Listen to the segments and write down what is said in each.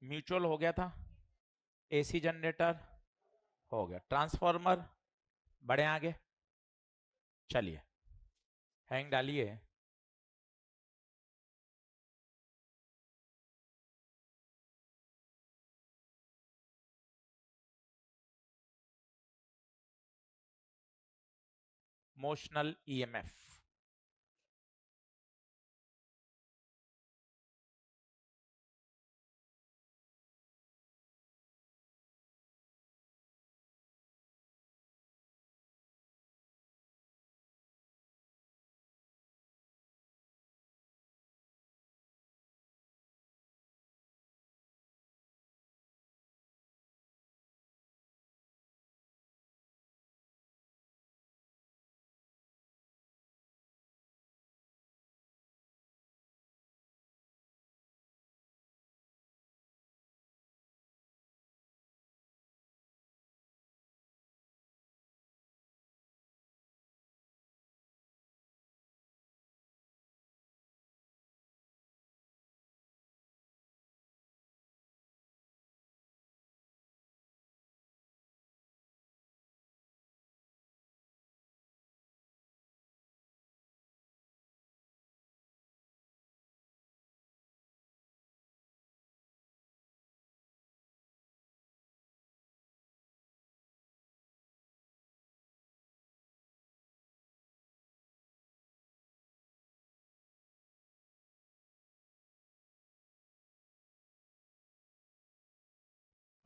Mutual हो गया था, एसी जनरेटर हो गया, ट्रांसफार्मर बढ़े आगे, चलिए हैंग डालिए। मोशनल ईएमएफ,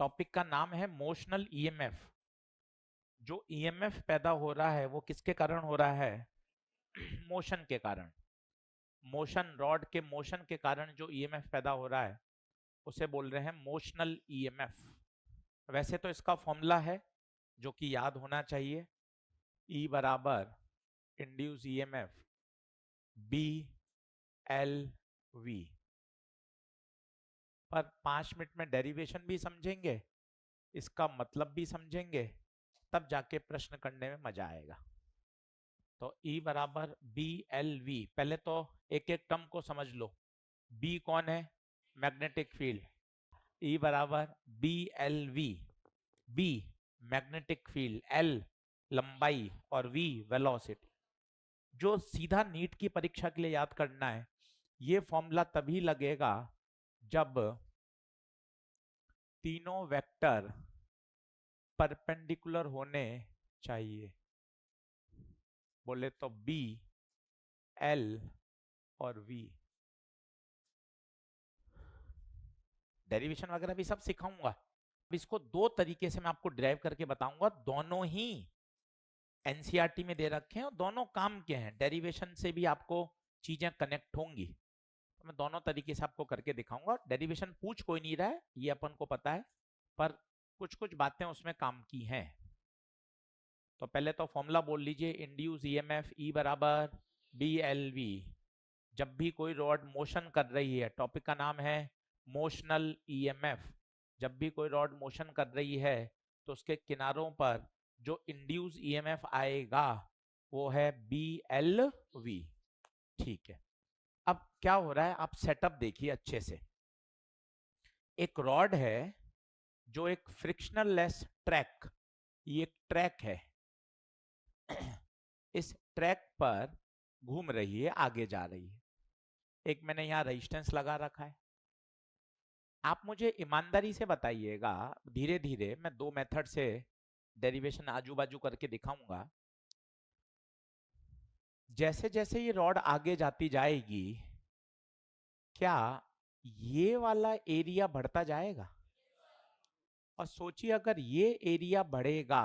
टॉपिक का नाम है मोशनल ईएमएफ। जो ईएमएफ पैदा हो रहा है वो किसके कारण हो रहा है? मोशन के कारण। मोशन रॉड के मोशन के कारण जो ईएमएफ पैदा हो रहा है उसे बोल रहे हैं मोशनल ईएमएफ। वैसे तो इसका फॉर्मूला है जो कि याद होना चाहिए, E बराबर induced EMF B L V. पर 5 मिनट में डेरिवेशन भी समझेंगे, इसका मतलब भी समझेंगे, तब जाके प्रश्न करने में मजा आएगा। तो E बराबर बी एल वी। पहले तो एक एक टर्म को समझ लो। B कौन है? Magnetic field. E बराबर B L V. B magnetic field, L लंबाई और V वेलोसिटी। जो सीधा नीट की परीक्षा के लिए याद करना है, ये फॉर्मूला तभी लगेगा जब तीनों वेक्टर परपेंडिकुलर होने चाहिए। बोले तो B, L और V। डेरिवेशन वगैरह भी सब सिखाऊंगा। इसको दो तरीके से मैं आपको ड्राइव करके बताऊंगा, दोनों ही एनसीईआरटी में दे रखे हैं और दोनों काम के हैं। डेरिवेशन से भी आपको चीजें कनेक्ट होंगी, तो मैं दोनों तरीके से आपको करके दिखाऊंगा। डेरिवेशन पूछ कोई नहीं रहा है, ये अपन को पता है, पर कुछ कुछ बातें उसमें काम की हैं। तो पहले तो फॉर्मूला बोल लीजिए, इंड्यूस ईएमएफ E बराबर बी एल वी। जब भी कोई रॉड मोशन कर रही है, टॉपिक का नाम है मोशनल ईएमएफ, जब भी कोई रॉड मोशन कर रही है तो उसके किनारों पर जो इंड्यूस ईएमएफ आएगा वो है बी एल वी। ठीक है, अब क्या हो रहा है आप सेटअप देखिए अच्छे से। एक रॉड है जो एक फ्रिक्शनल लेस ट्रैक, ये एक ट्रैक है, इस ट्रैक पर घूम रही है, आगे जा रही है। एक मैंने यहां रेजिस्टेंस लगा रखा है। आप मुझे ईमानदारी से बताइएगा, धीरे धीरे मैं दो मेथड से डेरिवेशन आजू बाजू करके दिखाऊंगा। जैसे जैसे ये रॉड आगे जाती जाएगी, क्या ये वाला एरिया बढ़ता जाएगा? और सोचिए अगर ये एरिया बढ़ेगा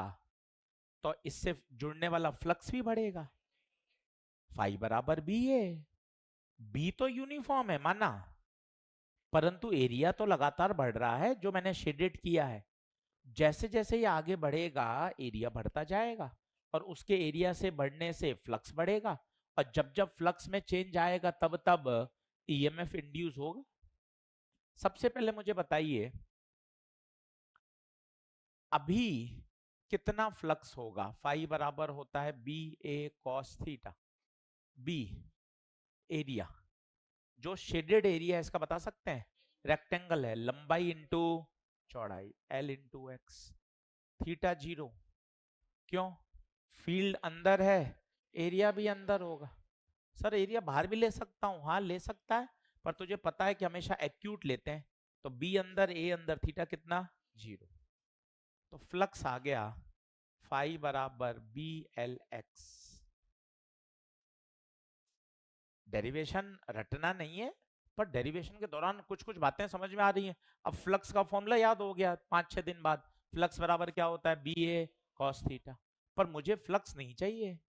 तो इससे जुड़ने वाला फ्लक्स भी बढ़ेगा। फाई बराबर बी है। बी तो यूनिफॉर्म है माना, परंतु एरिया तो लगातार बढ़ रहा है जो मैंने शेडेड किया है। जैसे जैसे ये आगे बढ़ेगा एरिया बढ़ता जाएगा, और उसके एरिया से बढ़ने से फ्लक्स बढ़ेगा, और जब जब फ्लक्स में चेंज आएगा तब तब ईएमएफ इंड्यूस होगा। सबसे पहले मुझे बताइए अभी कितना फ्लक्स होगा? फाई बराबर होता है बी ए कॉस थीटा। बी एरिया, जो शेडेड एरिया है इसका बता सकते हैं? रेक्टेंगल है, लंबाई इंटू चौड़ाई, L इंटू एक्स, थीटा 0। क्यों? फील्ड अंदर है, एरिया भी अंदर होगा। सर एरिया बाहर भी ले सकता हूँ, हाँ ले सकता है, पर तुझे पता है कि हमेशा एक्यूट लेते हैं, तो बी अंदर ए अंदर, थीटा कितना 0। तो फ्लक्स आ गया फाई बराबर बी एल एक्स। डेरिवेशन रटना नहीं है, पर डेरिवेशन के दौरान कुछ कुछ बातें समझ में आ रही हैं। अब फ्लक्स का फॉर्मूला याद हो गया 5-6 दिन बाद, फ्लक्स बराबर क्या होता है, बी ए कॉस थीटा। पर मुझे फ्लक्स नहीं चाहिए,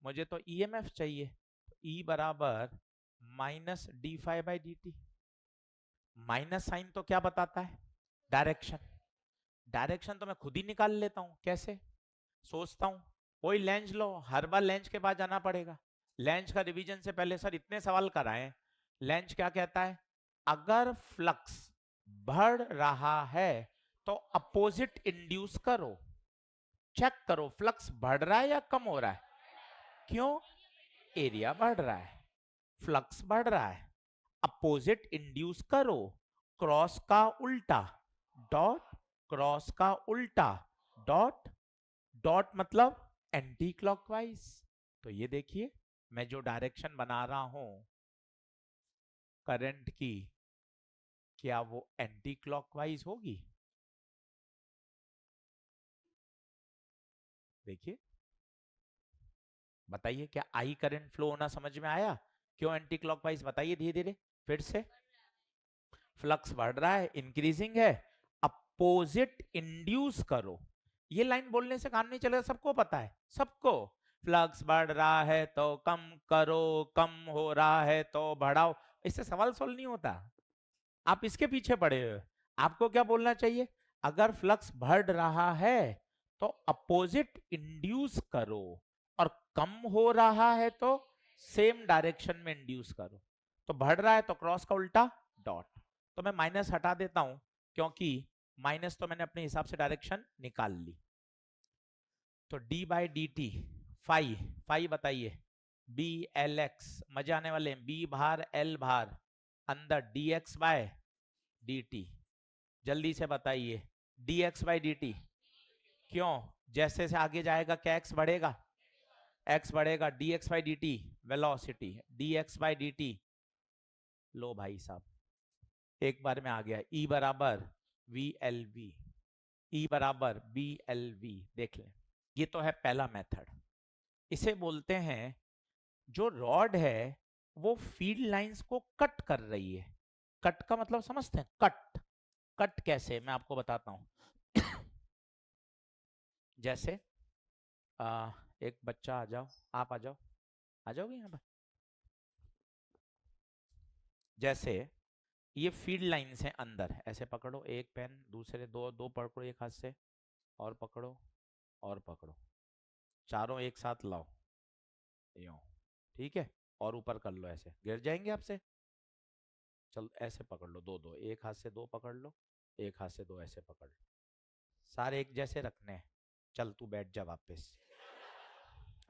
मुझे तो ईएमएफ चाहिए। ई बराबर minus d phi by d t. Minus sign तो क्या बताता है, डायरेक्शन। डायरेक्शन तो मैं खुद ही निकाल लेता हूं, कैसे? सोचता हूं, कोई लेंस लो, हर बार लेंस के पास जाना पड़ेगा। लेंस का रिवीजन से पहले सर इतने सवाल कराएं। लेंस क्या कहता है, अगर फ्लक्स बढ़ रहा है तो अपोजिट इंड्यूस करो। चेक करो फ्लक्स बढ़ रहा है या कम हो रहा है। क्यों? एरिया बढ़ रहा है, फ्लक्स बढ़ रहा है, अपोजिट इंड्यूस करो, क्रॉस का उल्टा, डॉट क्रॉस का उल्टा, डॉट डॉट मतलब एंटी क्लॉकवाइज। तो ये देखिए मैं जो डायरेक्शन बना रहा हूं करंट की, क्या वो एंटी क्लॉकवाइज होगी? देखिए बताइए, क्या आई करंट फ्लो होना समझ में आया? क्यों एंटी क्लॉकवाइज, बताइए धीरे धीरे फिर से। फ्लक्स बढ़ रहा है, इंक्रीजिंग है, अपोजिट इंड्यूस करो। ये लाइन बोलने से काम नहीं चलेगा, सबको पता है, सबको। फ्लक्स बढ़ रहा है तो कम करो, कम हो रहा है तो बढ़ाओ। इससे सवाल सोल्व नहीं होता, आप इसके पीछे पड़े हो। आपको क्या बोलना चाहिए, अगर फ्लक्स बढ़ रहा है तो अपोजिट इंड्यूस करो, और कम हो रहा है तो सेम डायरेक्शन में इंड्यूस करो। तो बढ़ रहा है तो क्रॉस का उल्टा, डॉट। तो मैं माइनस हटा देता हूं, क्योंकि माइनस तो मैंने अपने हिसाब से डायरेक्शन निकाल ली। तो d by d t, phi phi बताइए, बी एल एक्स, मजे आने वाले हैं, बी बाहर एल बाहर, अंदर d x by d t. जल्दी से बताइए, d x by d t. क्यों? जैसे से आगे जाएगा क्या एक्स बढ़ेगा, एक्स बढ़ेगा, d x by d t velocity, d x by d t. लो भाई साहब, एक बार में आ गया, ई बराबर वी एल वी, ई बराबर बी एल वी। देख लें, ये तो है पहला मेथड। इसे बोलते हैं, जो रॉड है वो फील्ड लाइंस को कट कर रही है। कट का मतलब समझते हैं, कट। कट कैसे, मैं आपको बताता हूं। जैसे एक बच्चा, आ जाओ, आप आ जाओ, आ जाओगे यहाँ पर। जैसे ये फील्ड लाइंस हैं अंदर, ऐसे पकड़ो, एक पेन, दूसरे दो, दो पकड़ो एक हाथ से, और पकड़ो, और पकड़ो, चारों एक साथ लाओ, यूं, ठीक है, और ऊपर कर लो, ऐसे गिर जाएंगे आपसे। चल ऐसे पकड़ लो, दो दो, एक हाथ से दो पकड़ लो, एक हाथ से दो ऐसे पकड़ लो, सारे एक जैसे रखने हैं। चल तू बैठ जा वापस,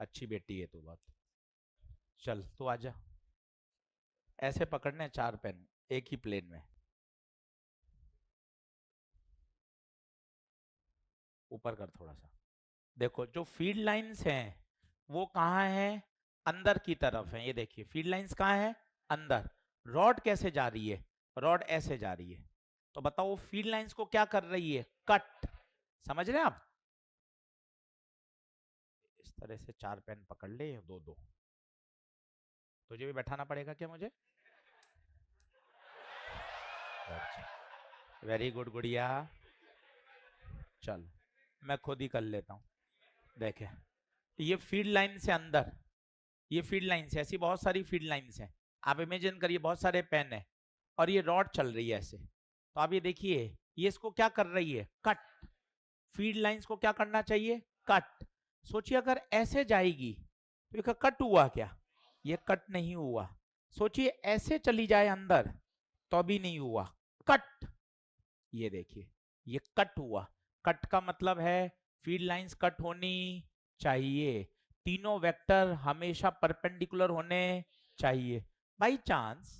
अच्छी बेटी है तू बहुत, चल तू आजा। ऐसे पकड़ने चार पेन एक ही प्लेन में, ऊपर कर थोड़ा सा। देखो जो फील्ड लाइंस हैं वो कहाँ हैं, अंदर की तरफ है। ये देखिए फील्ड लाइंस कहाँ है, अंदर। रॉड कैसे जा रही है, रॉड ऐसे जा रही है। तो बताओ फील्ड लाइंस को क्या कर रही है, कट। समझ रहे हैं आप? इस तरह से चार पेन पकड़ ले, दो दो। तुझे भी बैठाना पड़ेगा क्या मुझे? वेरी गुड गुड़िया, चल मैं खुद ही कर लेता हूँ। देखे, ये फील्ड लाइन से अंदर, ये फील्ड लाइन से, ऐसी बहुत सारी फील्ड लाइंस हैं। आप इमेजिन करिए बहुत सारे पेन है और ये रॉड चल रही है ऐसे। तो आप ये देखिए, ये इसको क्या कर रही है, कट। फील्ड लाइंस को क्या करना चाहिए, कट। सोचिए अगर ऐसे जाएगी तो ये कट हुआ क्या, ये कट नहीं हुआ। सोचिए ऐसे चली जाए अंदर तो भी नहीं हुआ, कट। ये देखिए ये कट हुआ। कट का मतलब है फील्ड लाइंस कट होनी चाहिए, तीनों वेक्टर हमेशा परपेंडिकुलर होने चाहिए। बाई चांस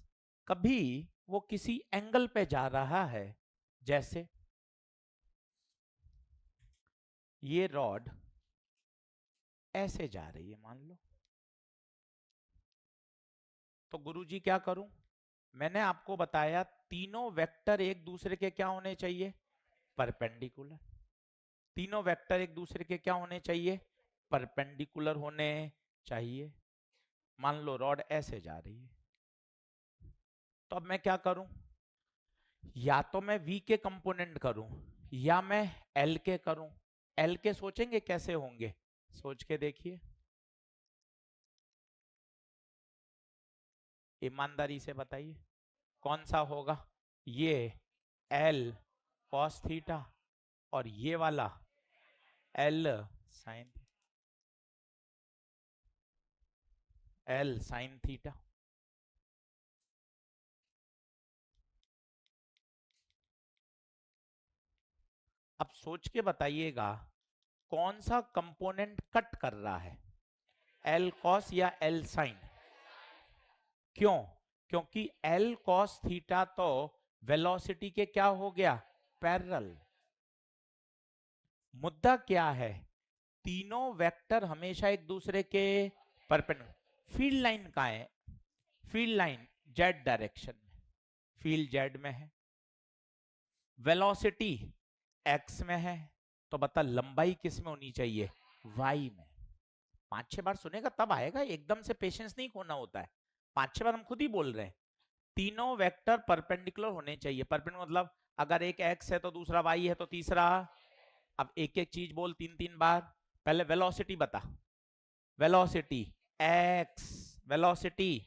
कभी वो किसी एंगल पे जा रहा है, जैसे ये रॉड ऐसे जा रही है मान लो, तो गुरुजी क्या करूं? मैंने आपको बताया तीनों वेक्टर एक दूसरे के क्या होने चाहिए? परपेंडिकुलर। तीनों वेक्टर एक दूसरे के क्या होने चाहिए? परपेंडिकुलर होने चाहिए। मान लो रॉड ऐसे जा रही है, तो अब मैं क्या करूं? या तो मैं v के कंपोनेंट करूं या मैं l के करूं। l के सोचेंगे कैसे होंगे? सोच के देखिए, ईमानदारी से बताइए कौन सा होगा? ये l cos थीटा और ये वाला l sin थीटा। अब सोच के बताइएगा कौन सा कंपोनेंट कट कर रहा है, l cos या l sin? क्यों? क्योंकि l cos थीटा तो वेलोसिटी के क्या हो गया? पैरेलल। मुद्दा क्या है? तीनों वेक्टर हमेशा एक दूसरे के परपेंडिकुलर। फील्ड लाइन कहाँ है? फील्ड लाइन जेड डायरेक्शन में, फील्ड जेड में है, वेलोसिटी एक्स में है, तो बता लंबाई किस में होनी चाहिए? वाई में। 5-6 बार सुनेगा तब आएगा, एकदम से पेशेंस नहीं खोना होता है। 5-6 बार हम खुद ही बोल रहे हैं। तीनों वेक्टर परपेंडिकुलर होने चाहिए। परपेंडिकुलर मतलब अगर एक एक्स है तो दूसरा वाई है तो तीसरा। अब एक एक चीज बोल 3-3 बार। पहले वेलोसिटी बता। वेलोसिटी एक्स, वेलोसिटी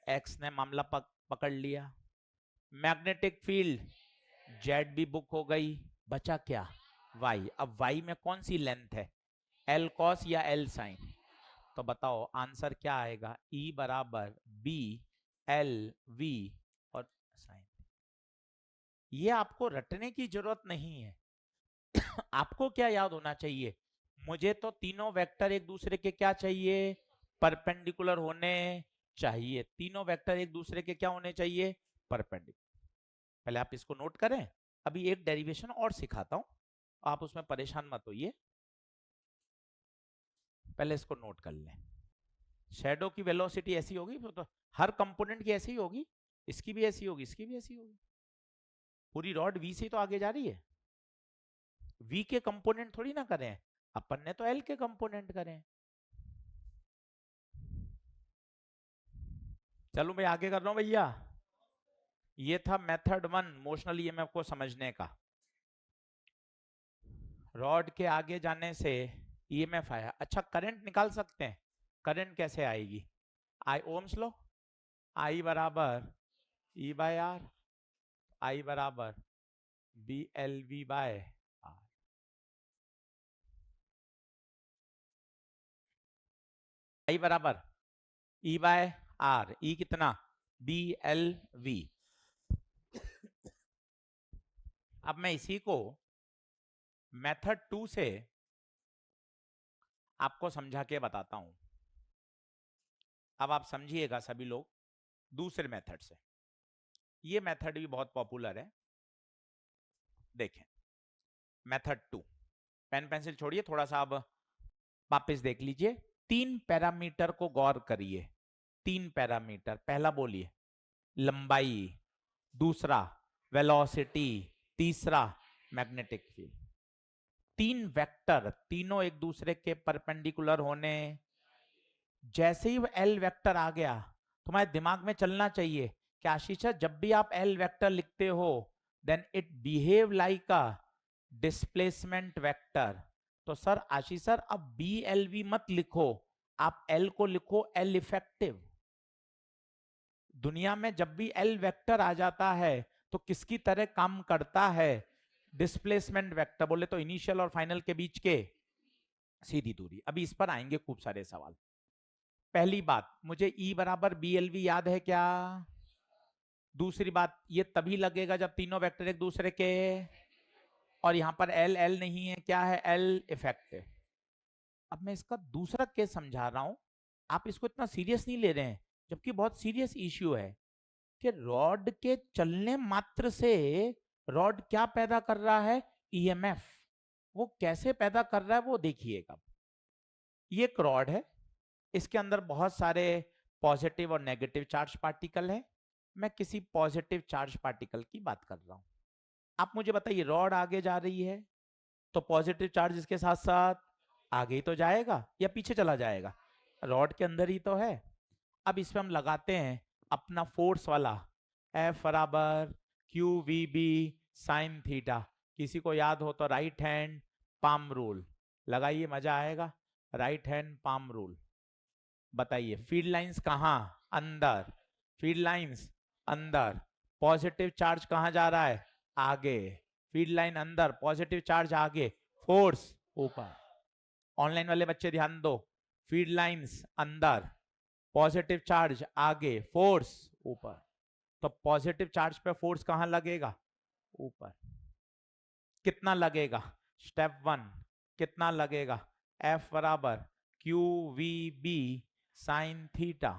एक्स ने मामला पकड़ लिया। मैग्नेटिक फील्ड जेड भी बुक हो गई, बचा क्या? वाई। अब वाई में कौन सी लेंथ है? एल कॉस या एल साइन? तो बताओ आंसर क्या आएगा? E बराबर बी एल वी और साइन। ये आपको रटने की जरूरत नहीं है। आपको क्या याद होना चाहिए? मुझे तो तीनों वेक्टर एक दूसरे के क्या चाहिए? परपेंडिकुलर होने चाहिए। तीनों वेक्टर एक दूसरे के क्या होने चाहिए? परपेंडिकुलर। पहले आप इसको नोट करें। अभी एक डेरिवेशन और सिखाता हूं, आप उसमें परेशान मत होइए, पहले इसको नोट कर लें। शैडो की वेलोसिटी ऐसी होगी तो हर कंपोनेंट की ऐसी ही होगी, इसकी भी ऐसी होगी, इसकी भी ऐसी होगी। पूरी रॉड वी से तो आगे जा रही है, वी के कंपोनेंट थोड़ी ना करें, अपन ने तो एल के कंपोनेंट करें। चलो मैं आगे कर रहा हूं भैया। ये था मेथड 1 मोशनल ईएमएफ को समझने का। रॉड के आगे जाने से ईएमएफ आया। अच्छा करंट निकाल सकते हैं? करंट कैसे आएगी? आई ओम्स लो, आई बराबर ई बाय आर, आई बराबर B L V by R. I बराबर ई बाय आर, ई कितना? B L V. अब मैं इसी को मेथड 2 से आपको समझा के बताता हूं। अब आप समझिएगा सभी लोग दूसरे मेथड से। ये मेथड भी बहुत पॉपुलर है, देखें मेथड 2। पेन पेंसिल छोड़िए थोड़ा सा, अब वापस देख लीजिए। 3 पैरामीटर को गौर करिए। 3 पैरामीटर, पहला बोलिए लंबाई, दूसरा वेलोसिटी, तीसरा मैग्नेटिक फील्ड। 3 वेक्टर, तीनों एक दूसरे के परपेंडिकुलर होने। जैसे ही वो एल वेक्टर आ गया, तुम्हारे दिमाग में चलना चाहिए कि आशीष जब भी आप एल वेक्टर लिखते हो then it behave like a displacement vector. तो सर आशीष सर अब बी एल वी मत लिखो, आप एल को लिखो एल इफेक्टिव। दुनिया में जब भी एल वेक्टर आ जाता है तो किसकी तरह काम करता है? Displacement vector. बोले तो इनिशियल और फाइनल के बीच के सीधी दूरी। अभी इस पर आएंगे खूब सारे सवाल। पहली बात, मुझे E बराबर बी एल वी याद है क्या? दूसरी बात, ये तभी लगेगा जब तीनों वेक्टर एक दूसरे के, और यहां पर एल एल नहीं है, क्या है? L effective. अब मैं इसका दूसरा केस समझा रहा हूं, आप इसको इतना सीरियस नहीं ले रहे हैं, जबकि बहुत सीरियस इश्यू है। कि रॉड के चलने मात्र से रॉड क्या पैदा कर रहा है, ईएमएफ। वो कैसे पैदा कर रहा है वो देखिएगा। ये एक रॉड है, इसके अंदर बहुत सारे पॉजिटिव और नेगेटिव चार्ज पार्टिकल हैं। मैं किसी पॉजिटिव चार्ज पार्टिकल की बात कर रहा हूं। आप मुझे बताइए, रॉड आगे जा रही है तो पॉजिटिव चार्ज इसके साथ साथ आगे ही तो जाएगा या पीछे चला जाएगा, रॉड के अंदर ही तो है। अब इस पे हम लगाते हैं अपना फोर्स वाला, F बराबर q v B sine theta. किसी को याद हो तो राइट हैंड पाम रूल लगाइए, मजा आएगा। Right hand palm rule. बताइए फील्ड लाइंस कहाँ, अंदर, फील्ड लाइंस अंदर, पॉजिटिव चार्ज कहाँ जा रहा है, आगे, फील्ड लाइन अंदर, पॉजिटिव चार्ज आगे, फोर्स ऊपर। ऑनलाइन वाले बच्चे ध्यान दो, फील्ड लाइंस अंदर, पॉजिटिव चार्ज आगे, फोर्स ऊपर। तो पॉजिटिव चार्ज पे फोर्स कहां लगेगा, ऊपर। कितना लगेगा, स्टेप 1 कितना लगेगा, F बराबर q v B sine theta.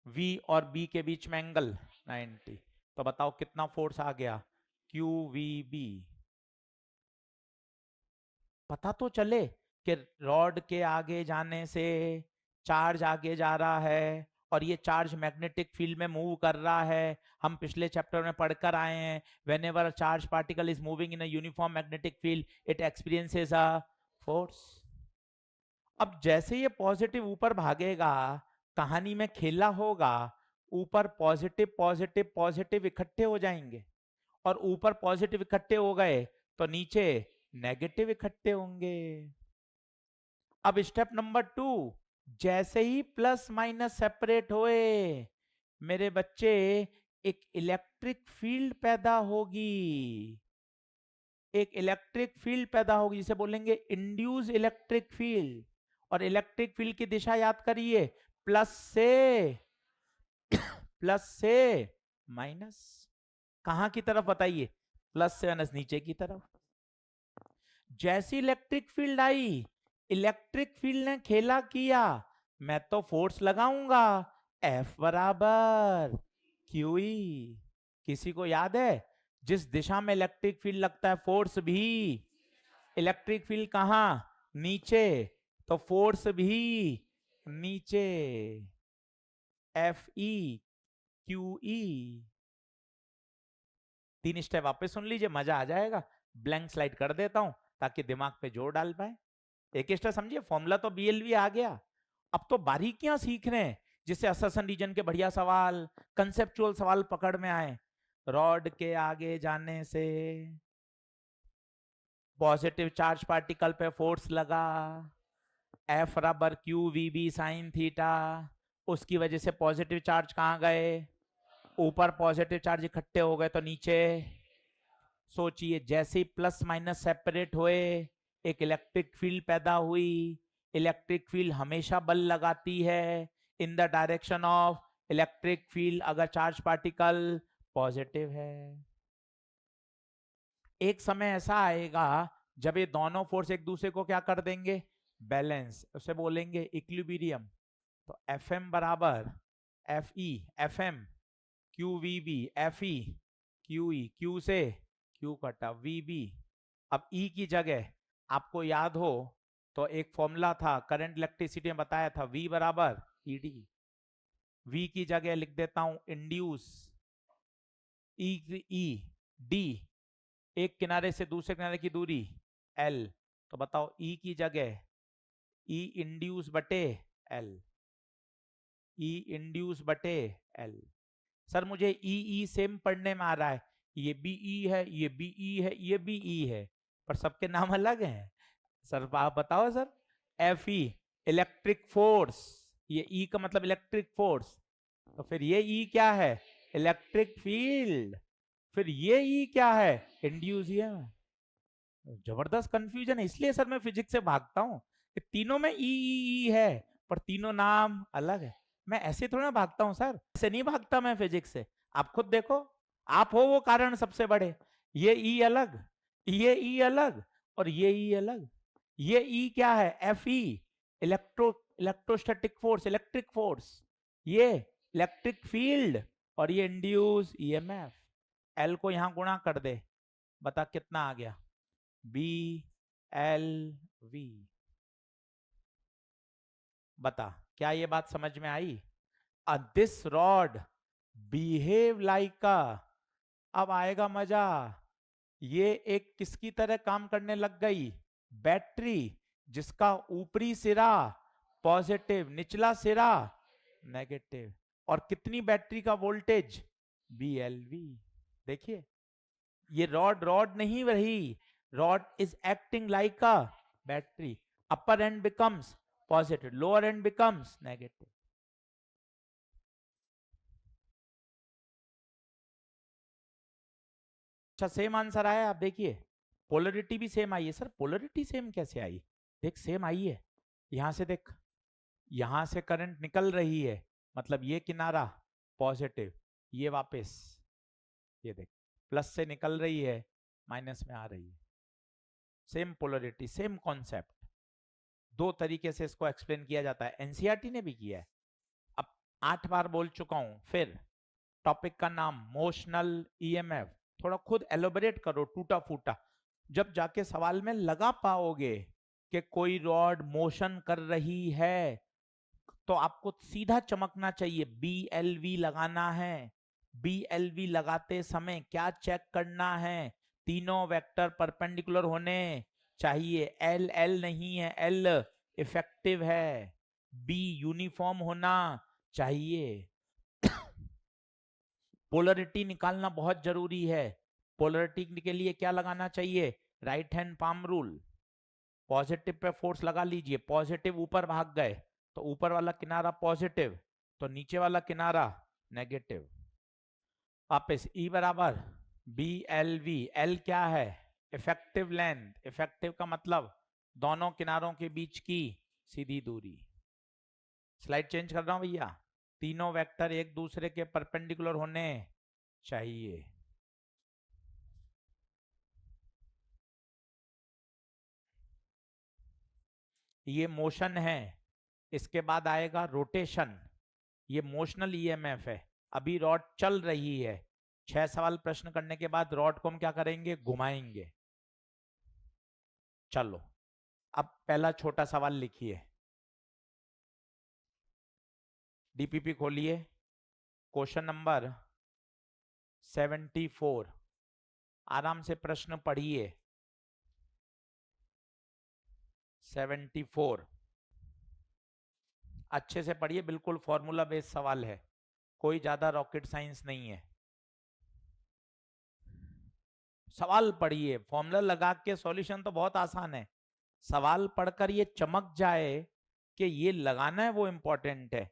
V और B के बीच में एंगल 90। तो बताओ कितना फोर्स आ गया, क्यू वी बी। पता तो चले कि रॉड के आगे जाने से चार्ज आगे जा रहा है और ये चार्ज मैग्नेटिक फील्ड में मूव कर रहा है। हम पिछले चैप्टर में पढ़कर आए हैं, whenever charge particle is moving in a uniform magnetic field it experiences a force. अब जैसे ये पॉजिटिव ऊपर भागेगा, कहानी में खेला होगा, ऊपर पॉजिटिव पॉजिटिव पॉजिटिव इकट्ठे हो जाएंगे और ऊपर पॉजिटिव इकट्ठे हो गए तो नीचे नेगेटिव इकट्ठे होंगे। अब स्टेप नंबर 2, जैसे ही प्लस माइनस सेपरेट होए मेरे बच्चे, एक इलेक्ट्रिक फील्ड पैदा होगी। एक इलेक्ट्रिक फील्ड पैदा होगी जिसे बोलेंगे इंड्यूस इलेक्ट्रिक फील्ड। और इलेक्ट्रिक फील्ड की दिशा याद करिए, प्लस से माइनस। कहां की तरफ बताइए, प्लस से माइनस, नीचे की तरफ। जैसी electric field I, electric field ने खेला किया, मैं तो फोर्स लगाऊंगा, F बराबर QE। किसी को याद है, जिस दिशा में इलेक्ट्रिक फील्ड लगता है फोर्स भी, इलेक्ट्रिक फील्ड कहां, नीचे, तो फोर्स भी नीचे, FE QE। 3 स्टेप वापस सुन लीजिए, मजा आ जाएगा। ब्लैंक स्लाइड कर देता हूं ताकि दिमाग पे जोर डाल पाए। एक स्टेप समझिए, फॉर्मूला तो BLV आ गया, अब तो बारीकियां सीख रहे हैं जिससे असर्शन रीजन के बढ़िया सवाल, कंसेप्चुअल सवाल पकड़ में आए। रॉड के आगे जाने से पॉजिटिव चार्ज पार्टिकल पे फोर्स लगा, F बराबर q v B sine theta. उसकी वजह से पॉजिटिव चार्ज कहां गए, ऊपर पॉजिटिव चार्ज इकट्ठे हो गए तो नीचे। सोचिए जैसे ही प्लस माइनस सेपरेट हुए एक इलेक्ट्रिक फील्ड पैदा हुई। इलेक्ट्रिक फील्ड हमेशा बल लगाती है in the direction of electric field अगर चार्ज पार्टिकल पॉजिटिव है। एक समय ऐसा आएगा जब ये दोनों फोर्स एक दूसरे को क्या कर देंगे, बैलेंस, उसे बोलेंगे इक्विलिब्रियम। तो Fm बराबर Fe, Fm q v B, Fe q E, q से क्यू कटा वी बी। अब E की जगह आपको याद हो तो एक फॉर्मूला था करंट इलेक्ट्रिसिटी में बताया था, V बराबर ED। V की जगह लिख देता हूं इंड्यूस, E D, एक किनारे से दूसरे किनारे की दूरी L। तो बताओ E की जगह E इंड्यूस बटे L, E इंड्यूस बटे L। सर मुझे ई सेम पढ़ने में आ रहा है, ये भी ई है, ये भी ई है, ये भी ई है, पर सबके नाम अलग हैं। सर आप बताओ sir, F E electric force, ये ई का मतलब इलेक्ट्रिक फोर्स, तो फिर ये ई क्या है, इलेक्ट्रिक फील्ड। फिर ये ई क्या है, इंड्यूस ईएमएफ। जबरदस्त कंफ्यूजन है, इसलिए सर मैं फिजिक्स से भागता हूँ। तीनों में ई है पर तीनों नाम अलग है। मैं ऐसे थोड़ा भागता हूं सर, ऐसे नहीं भागता मैं फिजिक्स से। आप खुद देखो, आप हो वो कारण सबसे बड़े। ये ई अलग, ये ई अलग और ये ई अलग। ये ई क्या है, Fe electrostatic force, electric force. ये इलेक्ट्रिक फील्ड और ये इंड्यूस ईएमएफ। एल को यहां गुणा कर दे, बता कितना आ गया, बी एल वी। बता क्या ये बात समझ में आई? This rod behave like a, अब आएगा मजा, ये एक किसकी तरह काम करने लग गई, बैटरी, जिसका ऊपरी सिरा पॉजिटिव, निचला सिरा नेगेटिव, और कितनी बैटरी का वोल्टेज, BLV। देखिए ये रॉड रॉड नहीं रही, rod is acting like a battery, upper and becomes positive, lower and becomes negative. अच्छा सेम आंसर आया, आप देखिए पोलरिटी भी सेम आई है। सर पोलरिटी सेम कैसे आई? देख सेम आई है, यहां से देख, यहां से करंट निकल रही है, मतलब ये किनारा पॉजिटिव, ये वापस ये देख प्लस से निकल रही है, माइनस में आ रही है। सेम पोलरिटी, सेम कॉन्सेप्ट, दो तरीके से इसको एक्सप्लेन किया जाता है, एनसीईआरटी ने भी किया है। अब 8 बार बोल चुका हूं, फिर टॉपिक का नाम मोशनल ईएमएफ, थोड़ा खुद एलोबरेट करो टूटा फूटा, जब जाके सवाल में लगा पाओगे कि कोई रॉड मोशन कर रही है तो आपको सीधा चमकना चाहिए, BLV लगाना है। BLV लगाते समय क्या चेक करना है, तीनों वेक्टर परपेंडिकुलर होने चाहिए, L नहीं है, L इफेक्टिव है, B यूनिफॉर्म होना चाहिए। पोलरिटी निकालना बहुत जरूरी है, पोलरिटी के लिए क्या लगाना चाहिए, right hand palm rule, positive pay force लगा लीजिए, पॉजिटिव ऊपर भाग गए तो ऊपर वाला किनारा पॉजिटिव, तो नीचे वाला किनारा नेगेटिव। वापस E बराबर BLV, L क्या है, इफेक्टिव लेंथ, इफेक्टिव का मतलब दोनों किनारों के बीच की सीधी दूरी। स्लाइड चेंज कर रहा हूं भैया, तीनों वेक्टर एक दूसरे के परपेंडिकुलर होने चाहिए। ये मोशन है, इसके बाद आएगा रोटेशन, ये मोशनल ईएमएफ है, अभी रॉड चल रही है, 6 सवाल प्रश्न करने के बाद रॉड को हम क्या करेंगे, घुमाएंगे। चलो अब पहला छोटा सवाल लिखिए, डीपीपी खोलिए, क्वेश्चन नंबर 74, आराम से प्रश्न पढ़िए। 74 अच्छे से पढ़िए, बिल्कुल फॉर्मूला बेस्ड सवाल है, कोई ज्यादा रॉकेट साइंस नहीं है। सवाल पढ़िए, फॉर्मूला लगा के सॉल्यूशन तो बहुत आसान है, सवाल पढ़कर ये चमक जाए कि ये लगाना है वो इंपॉर्टेंट है।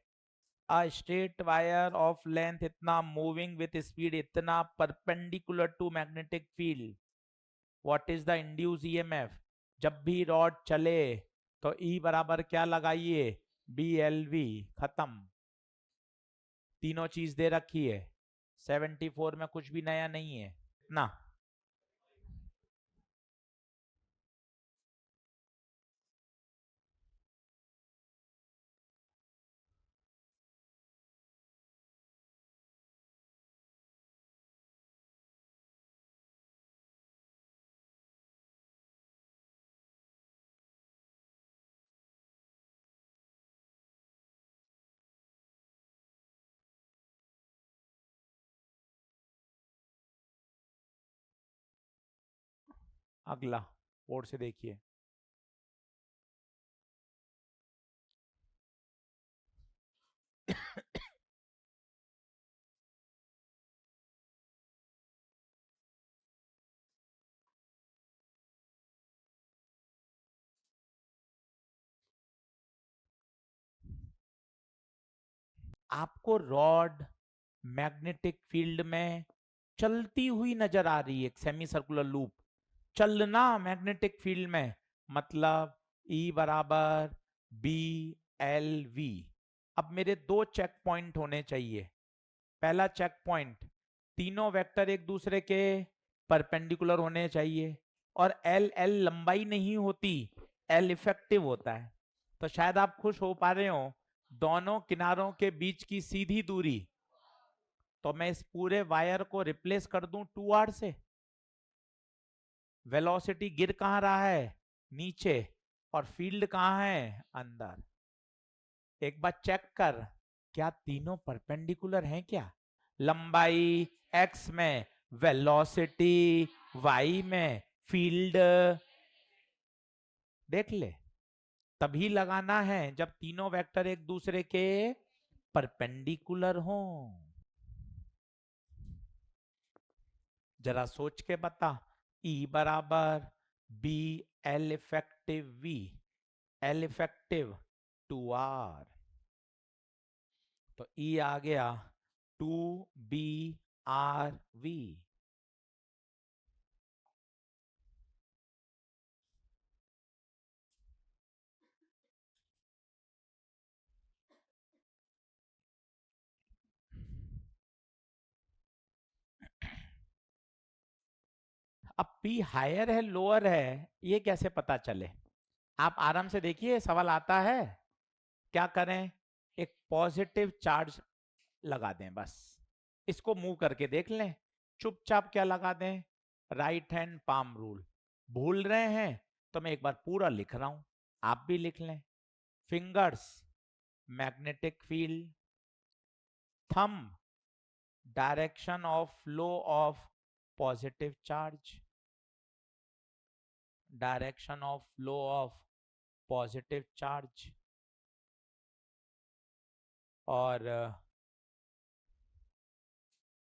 A straight wire of length इतना, मूविंग विथ स्पीड इतना, perpendicular to magnetic field, what is the induced EMF. जब भी रॉड चले तो E बराबर क्या लगाइए, BLV, खत्म। तीनों चीज दे रखी है, 74 में कुछ भी नया नहीं है ना। अगला बोर्ड से देखिए, आपको रॉड मैग्नेटिक फील्ड में चलती हुई नजर आ रही है, एक सेमी सर्कुलर लूप, चलना मैग्नेटिक फील्ड में, मतलब E बराबर BLV। अब मेरे दो चेक पॉइंट होने चाहिए, पहला चेक पॉइंट, तीनों वेक्टर एक दूसरे के परपेंडिकुलर होने चाहिए, और L लंबाई नहीं होती, L इफेक्टिव होता है। तो शायद आप खुश हो पा रहे हो, दोनों किनारों के बीच की सीधी दूरी, तो मैं इस पूरे वायर को रिप्लेस कर दूं 2r से। वेलोसिटी गिर कहां रहा है, नीचे, और फील्ड कहां है, अंदर। एक बार चेक कर, क्या तीनों परपेंडिकुलर हैं क्या? लंबाई x में, वेलोसिटी y में, फील्ड, देख ले। तभी लगाना है जब तीनों वेक्टर एक दूसरे के परपेंडिकुलर हों। जरा सोच के बता। E बराबर B L effective v, L effective 2r, तो E आ गया 2BRV। अब P हायर है लोअर है, ये कैसे पता चले? आप आराम से देखिए, सवाल आता है। क्या करें, एक पॉजिटिव चार्ज लगा दें बस, इसको मूव करके देख लें। चुपचाप क्या लगा दें, राइट हैंड पाम रूल। भूल रहे हैं तो मैं एक बार पूरा लिख रहा हूं, आप भी लिख लें। Fingers magnetic field, thumb direction of flow of positive charge, direction of flow of positive charge, और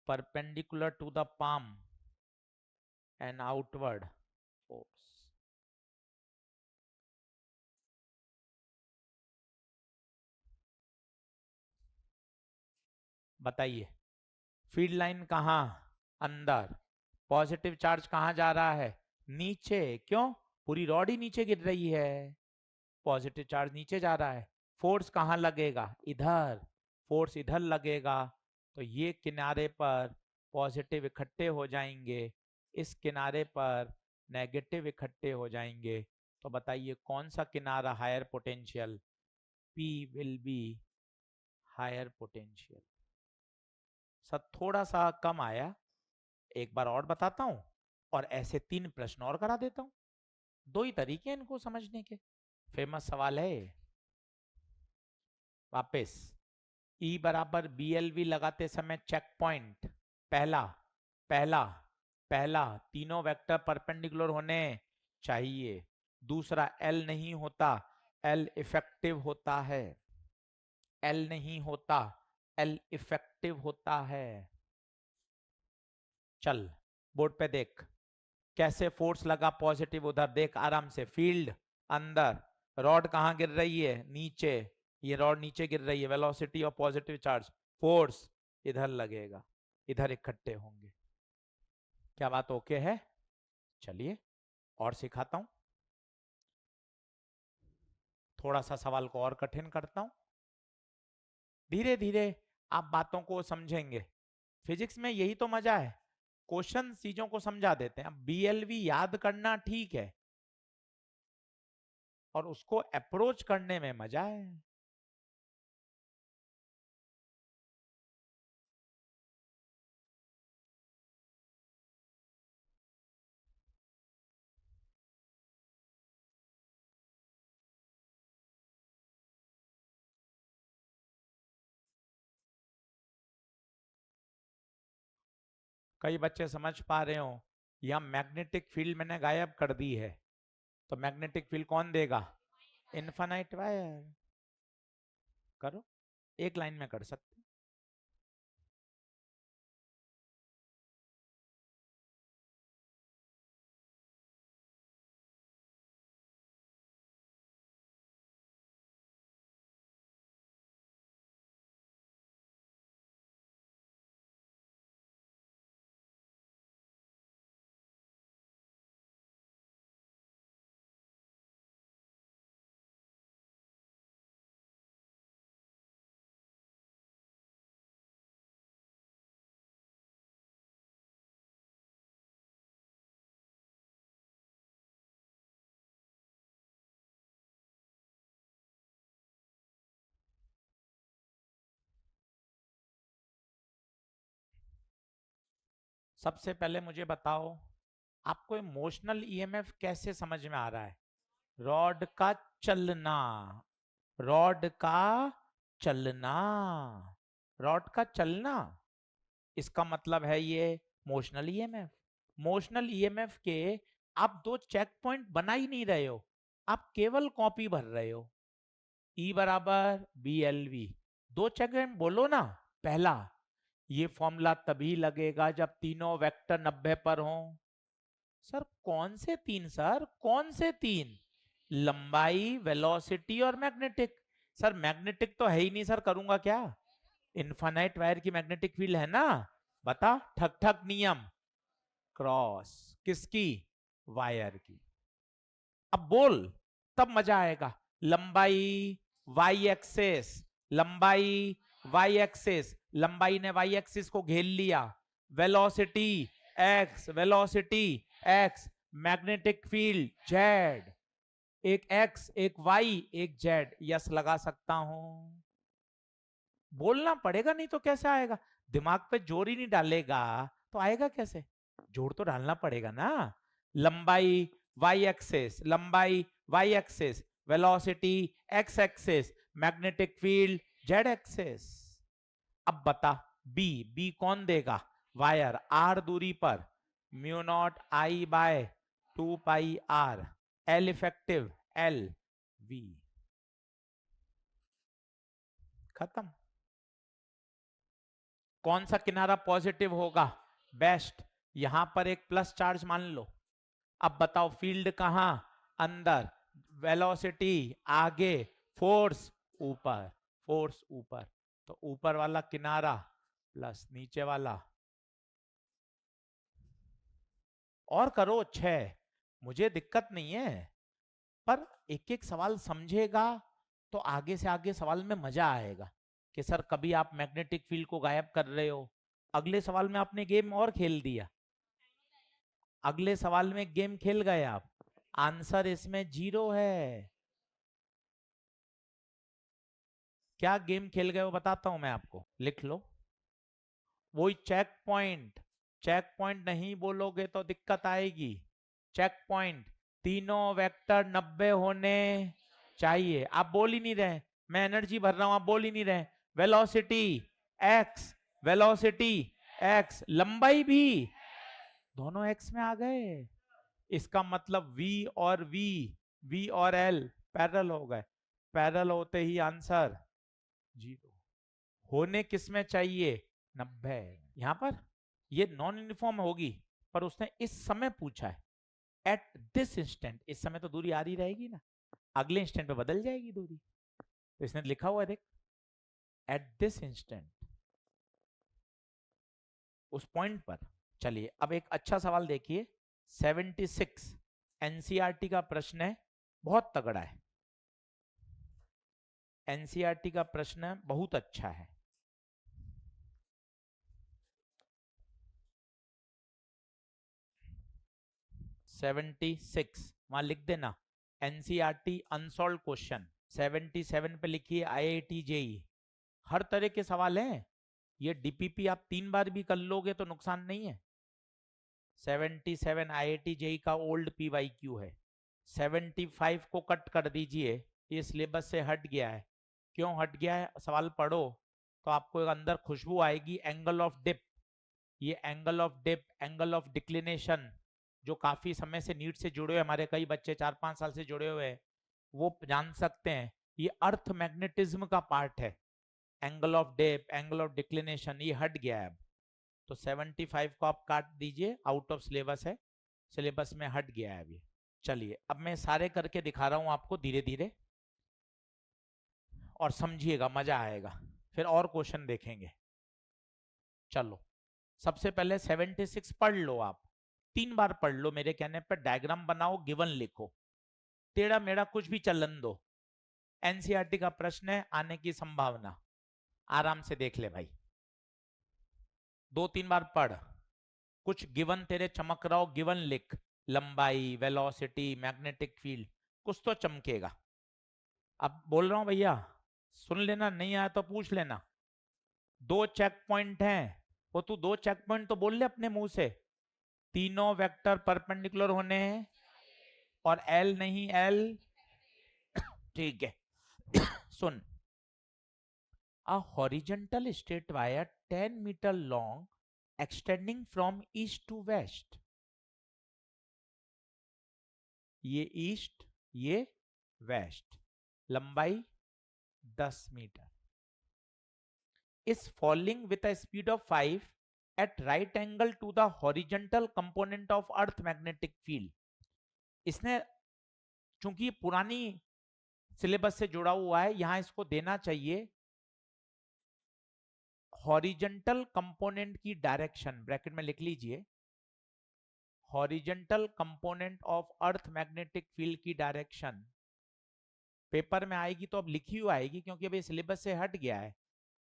perpendicular to the palm and outward force। बताइए, फील्ड लाइन कहां, अंदर। पॉजिटिव चार्ज कहां जा रहा है, नीचे। क्यों, पूरी रॉड ही नीचे गिर रही है, पॉजिटिव चार्ज नीचे जा रहा है। फोर्स कहां लगेगा, इधर, फोर्स इधर लगेगा, तो ये किनारे पर पॉजिटिव इकट्ठे हो जाएंगे, इस किनारे पर नेगेटिव इकट्ठे हो जाएंगे। तो बताइए कौन सा किनारा higher potential, P will be higher potential. Sir थोड़ा सा कम आया, एक बार और बताता हूं, और ऐसे 3 प्रश्न और करा देता हूं। 2 ही तरीके हैं इनको समझने के। फेमस सवाल है वापस। E बराबर BLV लगाते समय चेक पॉइंट, पहला पहला पहला, तीनों वेक्टर परपेंडिकुलर होने चाहिए। दूसरा, L नहीं होता, L इफेक्टिव होता है, L नहीं होता, L इफेक्टिव होता है। चल बोर्ड पे देख, कैसे फोर्स लगा पॉजिटिव, उधर देख आराम से। फील्ड अंदर, रॉड कहां गिर रही है, नीचे, ये रॉड नीचे गिर रही है, वेलोसिटी और पॉजिटिव चार्ज, फोर्स इधर लगेगा, इधर इकट्ठे होंगे। क्या बात ओके है? चलिए और सिखाता हूं, थोड़ा सा सवाल को और कठिन करता हूं। धीरे धीरे आप बातों को समझेंगे। फिजिक्स में यही तो मजा है, क्वेश्चन चीजों को समझा देते हैं। अब BLV याद करना ठीक है, और उसको अप्रोच करने में मजा है। कई बच्चे समझ पा रहे हो, यहां मैग्नेटिक फील्ड मैंने गायब कर दी है, तो मैग्नेटिक फील्ड कौन देगा, इनफाइनाइट वायर। करो, एक लाइन में कर सकते। सबसे पहले मुझे बताओ, आपको इमोशनल ईएमएफ कैसे समझ में आ रहा है? रॉड का चलना, रॉड का चलना, रॉड का चलना, इसका मतलब है ये मोशनल ईएमएफ। मोशनल ईएमएफ के आप दो चेक पॉइंट बना ही नहीं रहे हो, आप केवल कॉपी भर रहे हो। E बराबर BLV, दो चेक पॉइंट बोलो ना। पहला, ये फॉर्मूला तभी लगेगा जब तीनों वेक्टर 90 पर हो। सर कौन से तीन, सर कौन से तीन? लंबाई, वेलोसिटी और मैग्नेटिक। सर मैग्नेटिक तो है ही नहीं सर, करूंगा क्या? इनफाइनाइट वायर की मैग्नेटिक फील्ड है ना, बता, ठक ठक नियम, क्रॉस किसकी? वायर की। अब बोल, तब मजा आएगा। लंबाई वाई एक्सेस, लंबाई वाई एक्सेस, लंबाई ने वाई एक्सिस को घेर लिया। Velocity x, velocity x, magnetic field Z, एक एक्स एक वाई एक जेड, यस लगा सकता हूं। बोलना पड़ेगा, नहीं तो कैसे आएगा? दिमाग पे जोर ही नहीं डालेगा तो आएगा कैसे? जोर तो डालना पड़ेगा ना। लंबाई वाई एक्सेस, लंबाई y axis, velocity x axis, magnetic field z axis. अब बता, बी, बी कौन देगा? वायर, आर दूरी पर, mu not I by 2 pi r, L effective L v, खत्म। कौन सा किनारा पॉजिटिव होगा? बेस्ट, यहां पर एक प्लस चार्ज मान लो। अब बताओ फील्ड कहां? अंदर, वेलोसिटी आगे, फोर्स ऊपर, फोर्स ऊपर, तो ऊपर वाला किनारा प्लस नीचे वाला। और करो 6, मुझे दिक्कत नहीं है, पर एक एक सवाल समझेगा तो आगे से आगे सवाल में मजा आएगा। कि सर कभी आप मैग्नेटिक फील्ड को गायब कर रहे हो, अगले सवाल में आपने गेम और खेल दिया, अगले सवाल में गेम खेल गए आप, आंसर इसमें 0 है। क्या गेम खेल गए हो बताता हूं मैं आपको, लिख लो। वही चेक पॉइंट, चेक पॉइंट नहीं बोलोगे तो दिक्कत आएगी। चेक पॉइंट, तीनों वेक्टर 90 होने चाहिए। आप बोल ही नहीं रहे, मैं एनर्जी भर रहा हूं, आप बोल ही नहीं रहे। वेलोसिटी एक्स, वेलोसिटी एक्स, लंबाई भी दोनों एक्स में आ गए। इसका मतलब V और V और L पैरेलल हो गए, पैरेलल होते ही आंसर 0। होने किसमें चाहिए? 90। यहां पर ये नॉन यूनिफॉर्म होगी, पर उसने इस समय पूछा है, एट दिस इंस्टेंट। इस समय तो दूरी आ रही रहेगी ना, अगले इंस्टेंट पे बदल जाएगी दूरी, तो इसने लिखा हुआ है देख, एट दिस इंस्टेंट, उस पॉइंट पर। चलिए अब एक अच्छा सवाल देखिए, 76 एनसीईआरटी का प्रश्न है, बहुत तगड़ा है। एनसीईआरटी का प्रश्न बहुत अच्छा है। वहां लिख देना एनसीईआरटी अनसॉल्व क्वेश्चन। 77 पे लिखिए आईआईटी जेई। हर तरह के सवाल हैं, ये डीपीपी आप 3 बार भी कर लोगे तो नुकसान नहीं है। 77 आईआईटी जेई का ओल्ड पीवाईक्यू है। 75 को कट कर दीजिए, ये सिलेबस से हट गया है। क्यों हट गया है? सवाल पढ़ो तो आपको एक अंदर खुशबू आएगी, एंगल ऑफ डिप। ये angle of dip, angle of declination, जो काफी समय से नीट से जुड़े हुए, हमारे कई बच्चे 4-5 साल से जुड़े हुए हैं, वो जान सकते हैं। ये अर्थ मैग्नेटिज्म का पार्ट है। Angle of dip, angle of declination, ये हट गया है अब। तो 75 को आप काट दीजिए, आउट ऑफ सिलेबस है, सिलेबस में हट गया है अभी। चलिए अब मैं सारे करके दिखा रहा हूं आपको धीरे धीरे, और समझिएगा, मजा आएगा, फिर और क्वेश्चन देखेंगे। चलो सबसे पहले 76 पढ़ लो आप, 3 बार पढ़ लो मेरे कहने पर, डायग्राम बनाओ, गिवन लिखो, टेढ़ा मेढ़ा कुछ भी चलन दो। एनसीईआरटी का प्रश्न है, आने की संभावना, आराम से देख ले भाई, 2-3 बार पढ़। कुछ गिवन तेरे चमक रहा हो, गिवन लिख, लंबाई, वेलोसिटी, मैग्नेटिक फील्ड, कुछ तो चमकेगा। अब बोल रहा हूं भैया, सुन लेना, नहीं आया तो पूछ लेना। 2 चेक पॉइंट हैं, वो तू 2 चेक पॉइंट तो बोल ले अपने मुंह से। तीनों वेक्टर परपेंडिकुलर होने हैं और एल नहीं एल। ठीक है। सुन, a horizontal straight wire 10 meter long extending from east to west, ये ईस्ट ये वेस्ट, लंबाई 10 metre, is falling with a speed of 5 at right angle to the horizontal component of earth magnetic field। इसने चूंकि पुरानी syllabus से जुड़ा हुआ है, यहां इसको देना चाहिए हॉरिजेंटल कंपोनेंट की डायरेक्शन, ब्रैकेट में लिख लीजिए horizontal component of earth magnetic field की डायरेक्शन। पेपर में आएगी तो अब लिखी हुई आएगी क्योंकि अब ये सिलेबस से हट गया है।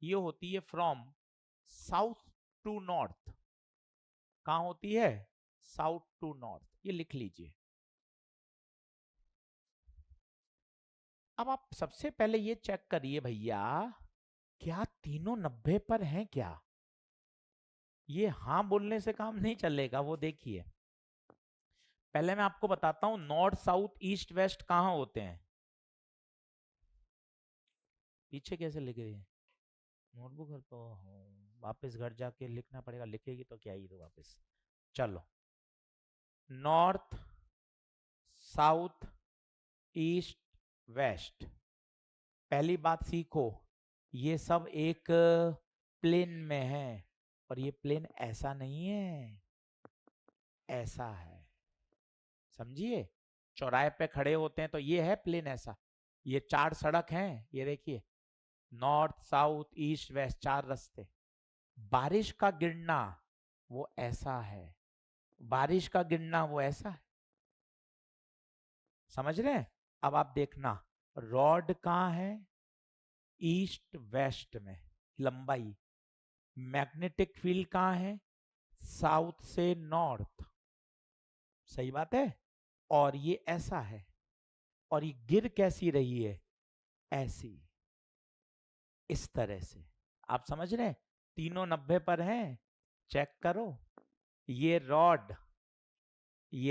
ये होती है फ्रॉम साउथ टू नॉर्थ। कहां होती है? साउथ टू नॉर्थ, ये लिख लीजिए। अब आप सबसे पहले ये चेक करिए भैया, क्या तीनों 90 पर हैं क्या? ये हाँ बोलने से काम नहीं चलेगा, वो देखिए। पहले मैं आपको बताता हूं नॉर्थ साउथ ईस्ट वेस्ट कहां होते हैं। पीछे कैसे लिख रही है नोटबुक है तो वापस घर जाके लिखना पड़ेगा, लिखेगी तो क्या ही तो वापस। चलो, नॉर्थ साउथ ईस्ट वेस्ट, पहली बात सीखो, ये सब एक प्लेन में है और ये प्लेन ऐसा नहीं है, ऐसा है, समझिए। चौराहे पे खड़े होते हैं तो ये है प्लेन ऐसा। ये 4 सड़क हैं, ये देखिए नॉर्थ साउथ ईस्ट वेस्ट, 4 रास्ते। बारिश का गिरना वो ऐसा है, बारिश का गिरना वो ऐसा है, समझ रहे हैं? अब आप देखना रॉड कहां है? ईस्ट वेस्ट में, लंबाई। मैग्नेटिक फील्ड कहां है? साउथ से नॉर्थ, सही बात है। और ये ऐसा है, और ये गिर कैसी रही है? ऐसी, इस तरह से। आप समझ रहे हैं? तीनों 90 पर हैं, चेक करो। ये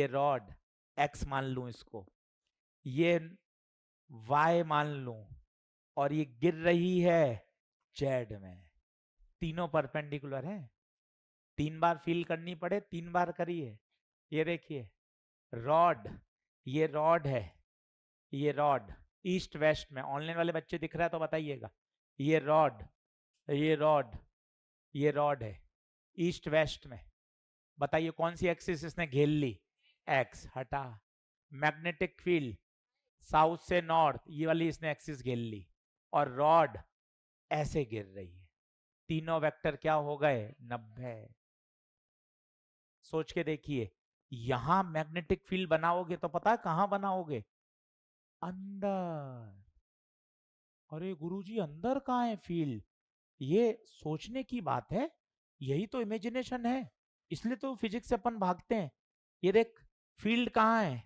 रॉड एक्स मान लूं इसको, ये वाई मान लूं, और ये गिर रही है जेड में। तीनों परपेंडिकुलर हैं। 3 बार फील करनी पड़े 3 बार करिए। ये देखिए रॉड, ये रॉड है, ये रॉड ईस्ट वेस्ट में। ऑनलाइन वाले बच्चे दिख रहा है तो बताइएगा। ये रॉड, ये रॉड, ये रॉड है ईस्ट वेस्ट में। बताइए कौन सी एक्सिस इसने घेर ली? एक्स, हटा। मैग्नेटिक फील्ड साउथ से नॉर्थ, ये वाली इसने एक्सिस घेर ली, और रॉड ऐसे गिर रही है। तीनों वेक्टर क्या हो गए? 90। सोच के देखिए, यहां मैग्नेटिक फील्ड बनाओगे तो पता है कहां बनाओगे? अंदर। अरे गुरुजी अंदर कहां है फील्ड? ये सोचने की बात है, यही तो इमेजिनेशन है, इसलिए तो फिजिक्स से अपन भागते हैं। ये देख फील्ड कहां है?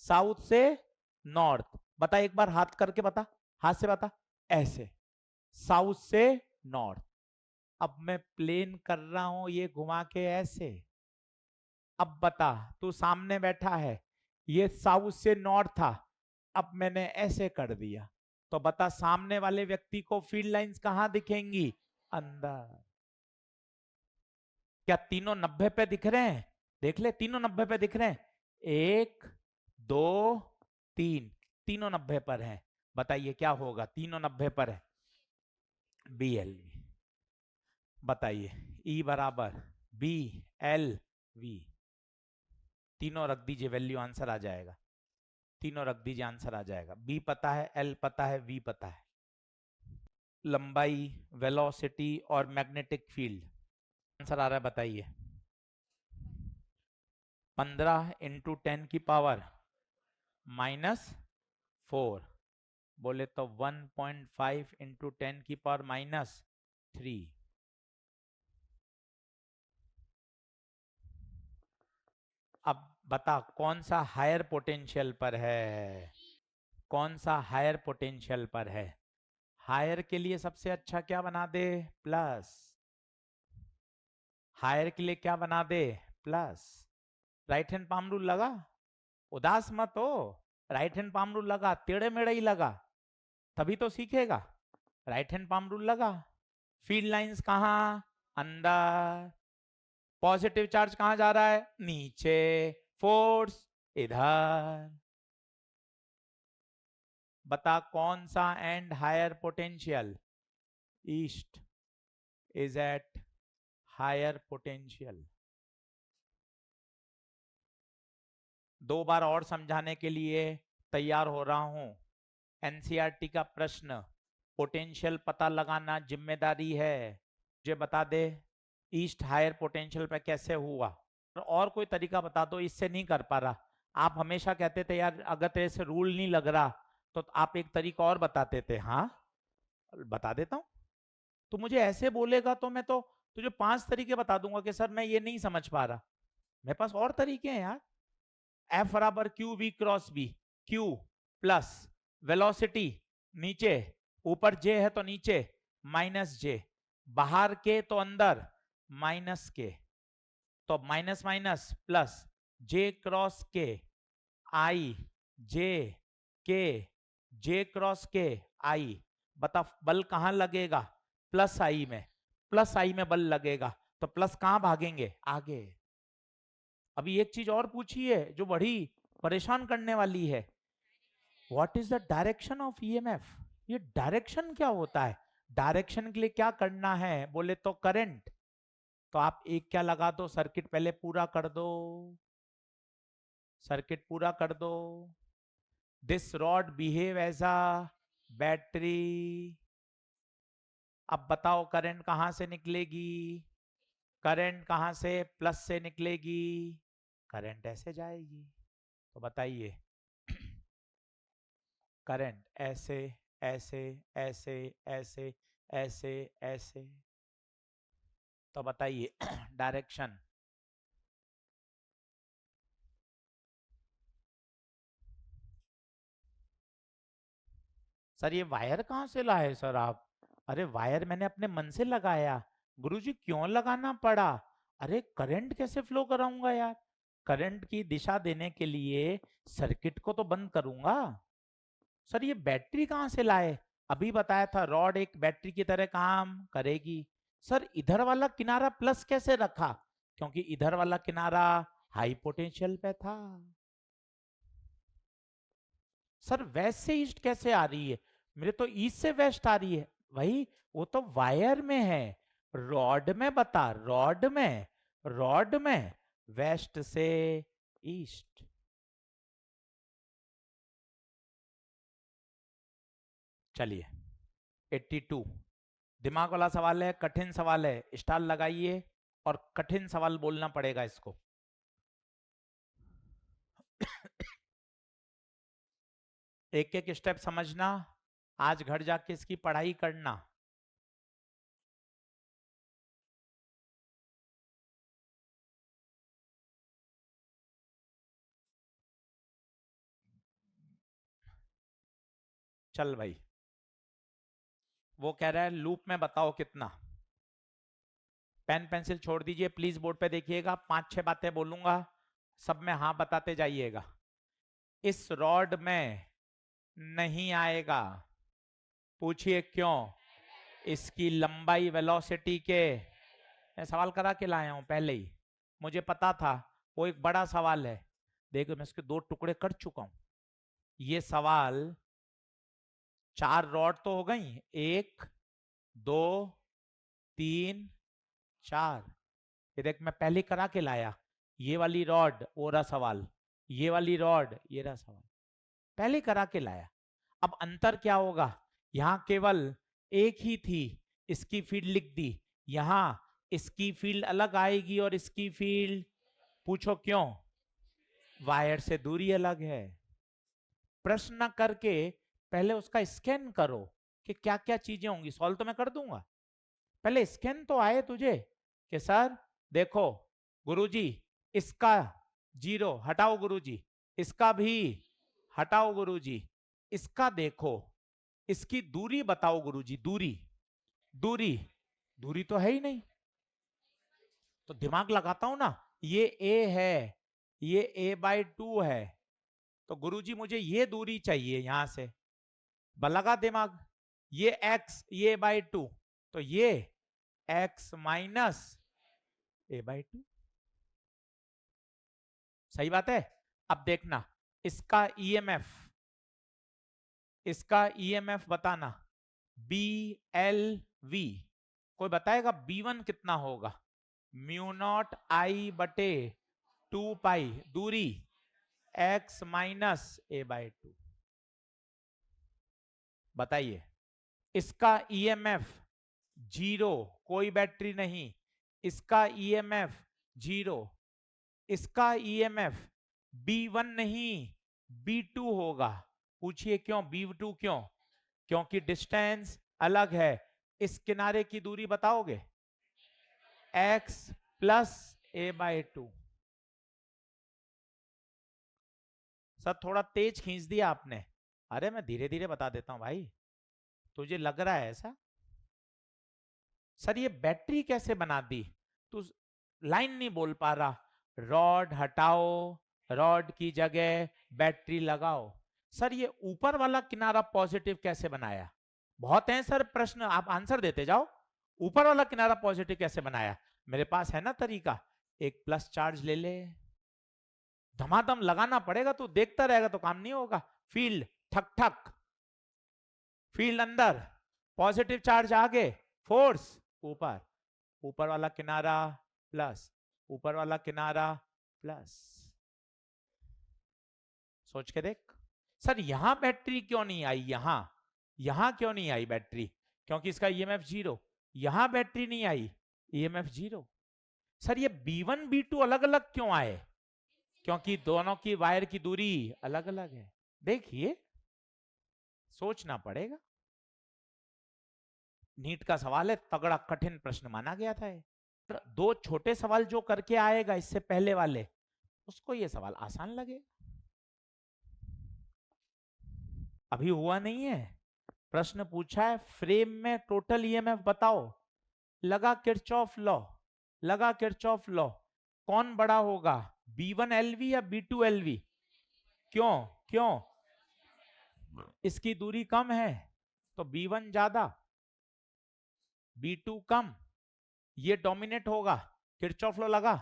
साउथ से नॉर्थ। बता एक बार हाथ करके बता, हाथ से बता, ऐसे साउथ से नॉर्थ। अब मैं प्लेन कर रहा हूं ये घुमा के ऐसे। अब बता, तू सामने बैठा है, ये साउथ से नॉर्थ था, अब मैंने ऐसे कर दिया, तो बता सामने वाले व्यक्ति को फील्ड लाइंस कहां दिखेंगी? अंदर। क्या तीनों 90 पे दिख रहे हैं? देख ले, तीनों 90 पे दिख रहे हैं। 1 2 3, तीनों 90 पर हैं। बताइए क्या होगा? तीनों 90 पर है। B L V. बताइए E बराबर बी एल वी। तीनों रख दीजिए, वैल्यू आंसर आ जाएगा। तीनों रख दीजिए, आंसर आ जाएगा। बी पता है, एल पता है, वी पता है। लंबाई, वेलोसिटी और मैग्नेटिक फील्ड। आंसर आ रहा है, बताइए। 15 इंटू 10 की पावर -4, बोले तो 1.5 इंटू 10 की पावर -3। अब बता कौन सा हायर पोटेंशियल पर है? कौन सा हायर पोटेंशियल पर है? हायर के लिए सबसे अच्छा क्या बना दे? प्लस। हायर के लिए क्या बना दे, plus. Right hand palm rule लगा, उदास मत हो, राइट हैंड पाम रूल लगा, टेढ़े मेढ़े ही लगा, तभी तो सीखेगा। राइट हैंड पाम रूल लगा, फील्ड लाइंस कहां, अंदर, पॉजिटिव चार्ज कहां जा रहा है, नीचे, फोर्स इधर। बता कौन सा end higher potential, east is at higher potential. दो बार और समझाने के लिए तैयार हो रहा हूं। एनसीईआरटी का प्रश्न, पोटेंशियल पता लगाना जिम्मेदारी है, मुझे बता दे ईस्ट हायर पोटेंशियल पे कैसे हुआ। और कोई तरीका बता दो, इससे नहीं कर पा रहा। आप हमेशा कहते थे यार अगर तेरे से रूल नहीं लग रहा तो आप एक तरीका और बताते थे। हाँ बता देता हूं, तो मुझे ऐसे बोलेगा तो मैं तो तुझे 5 तरीके बता दूंगा कि सर मैं ये नहीं समझ पा रहा, मेरे पास और तरीके हैं यार। एफ बराबर q v cross B, q plus velocity नीचे, ऊपर जे है तो नीचे माइनस जे, बाहर के तो अंदर माइनस के, तो माइनस माइनस प्लस, जे क्रॉस के आई, जे क्रॉस के आई। बता बल कहां लगेगा, प्लस आई में, प्लस आई में बल लगेगा, तो प्लस कहां भागेंगे, आगे। अभी एक चीज और पूछी है जो बड़ी परेशान करने वाली है, what is the direction of EMF. ये डायरेक्शन क्या होता है, डायरेक्शन के लिए क्या करना है, बोले तो करंट। तो आप एक क्या लगा दो, सर्किट पहले पूरा कर दो, सर्किट पूरा कर दो। This rod behave as a battery. अब बताओ करंट कहां से निकलेगी, करंट कहां से, प्लस से निकलेगी, करंट ऐसे जाएगी। तो बताइए करंट ऐसे ऐसे ऐसे ऐसे ऐसे ऐसे, तो बताइए डायरेक्शन। सर ये वायर कहां से लाए सर आप, अरे वायर मैंने अपने मन से लगाया। गुरुजी क्यों लगाना पड़ा, अरे करंट कैसे फ्लो कराऊंगा यार, करंट की दिशा देने के लिए सर्किट को तो बंद करूंगा। सर ये बैटरी कहां से लाए, अभी बताया था रॉड एक बैटरी की तरह काम करेगी। सर इधर वाला किनारा प्लस कैसे रखा, क्योंकि इधर वाला किनारा हाई पोटेंशियल पे था। सर वेस्ट से ईस्ट कैसे आ रही है, मेरे तो ईस्ट से वेस्ट आ रही है। वही वो तो वायर में है, रॉड में बता, रॉड में, रॉड में वेस्ट से ईस्ट। चलिए 82, दिमाग वाला सवाल है, कठिन सवाल है, स्टार लगाइए और कठिन सवाल बोलना पड़ेगा इसको। एक एक स्टेप समझना, आज घर जाके इसकी पढ़ाई करना। चल भाई, वो कह रहा है लूप में बताओ कितना। पेन पेंसिल छोड़ दीजिए प्लीज, बोर्ड पे देखिएगा, 5-6 बातें बोलूंगा, सब में हाँ बताते जाइएगा। इस रॉड में नहीं आएगा, पूछिए क्यों, इसकी लंबाई वेलोसिटी के, मैं सवाल करा के लाया हूं पहले ही, मुझे पता था वो एक बड़ा सवाल है। देखो मैं इसके 2 टुकड़े कर चुका हूं। ये सवाल 4 रॉड तो हो गई, 1 2 3 4, ये देख मैं पहले करा के लाया, ये वाली रॉड वो रहा सवाल, ये वाली रॉड ये रहा सवाल, पहले करा के लाया। अब अंतर क्या होगा, यहां केवल एक ही थी, इसकी फील्ड लिख दी, यहां इसकी फील्ड अलग आएगी और इसकी फील्ड, पूछो क्यों, वायर से दूरी अलग है। प्रश्न करके पहले उसका स्कैन करो कि क्या क्या चीजें होंगी, सॉल्व तो मैं कर दूंगा, पहले स्कैन तो आए तुझे कि सर देखो गुरुजी इसका 0 हटाओ, गुरुजी इसका भी हटाओ, गुरुजी इसका देखो, इसकी दूरी बताओ गुरुजी, दूरी, दूरी, दूरी तो है ही नहीं, तो दिमाग लगाता हूं ना, ये a है, ये a/2 है, तो गुरुजी मुझे ये दूरी चाहिए यहां से, लगा दिमाग, ये x, ये a/2, तो ये x माइनस a/2। सही बात है। अब देखना इसका ईएमएफ, बताना, BLV, कोई बताएगा B1 कितना होगा? म्यू नॉट आई बटे 2 पाई, दूरी x माइनस a/2। बताइए, इसका ईएमएफ 0, कोई बैटरी नहीं, इसका ईएमएफ 0, इसका ईएमएफ B1 नहीं B2 होगा। पूछिए क्यों B2? क्यों? क्योंकि डिस्टेंस अलग है। इस किनारे की दूरी बताओगे? x plus a/2। सर थोड़ा तेज खींच दिया आपने। अरे मैं धीरे धीरे बता देता हूं भाई, तुझे लग रहा है ऐसा? सर ये बैटरी कैसे बना दी? तू लाइन नहीं बोल पा रहा। रॉड हटाओ, रॉड की जगह बैटरी लगाओ। सर ये ऊपर वाला किनारा पॉजिटिव कैसे बनाया? बहुत हैं सर प्रश्न, आप आंसर देते जाओ। ऊपर वाला किनारा पॉजिटिव कैसे बनाया? मेरे पास है ना तरीका, एक प्लस चार्ज ले ले, धमाधम लगाना पड़ेगा, तू देखता रहेगा तो काम नहीं होगा। फील्ड ठक ठक, फील्ड अंदर, पॉजिटिव चार्ज आगे, फोर्स ऊपर, ऊपर वाला किनारा प्लस, ऊपर वाला किनारा प्लस। सोच के देख। सर यहां बैटरी क्यों नहीं आई? यहां क्यों नहीं आई बैटरी? क्योंकि इसका ईएमएफ 0। यहां बैटरी नहीं आई, ईएमएफ 0। सर ये B1 B2 अलग अलग क्यों आए? क्योंकि दोनों की वायर की दूरी अलग अलग है। देखिए, सोचना पड़ेगा। नीट का सवाल है, तगड़ा कठिन प्रश्न माना गया था। दो छोटे सवाल जो करके आएगा इससे पहले वाले, उसको ये सवाल आसान लगे। अभी हुआ नहीं है। प्रश्न पूछा है फ्रेम में टोटल ईएमएफ बताओ, लगा किरचॉफ लॉ, लगा किरचॉफ लॉ, कौन बड़ा होगा, B1LV या B2LV? क्यों? क्यों? इसकी दूरी कम है तो B1 ज्यादा, B2 कम, ये डोमिनेट होगा। किरचॉफ लॉ लगा,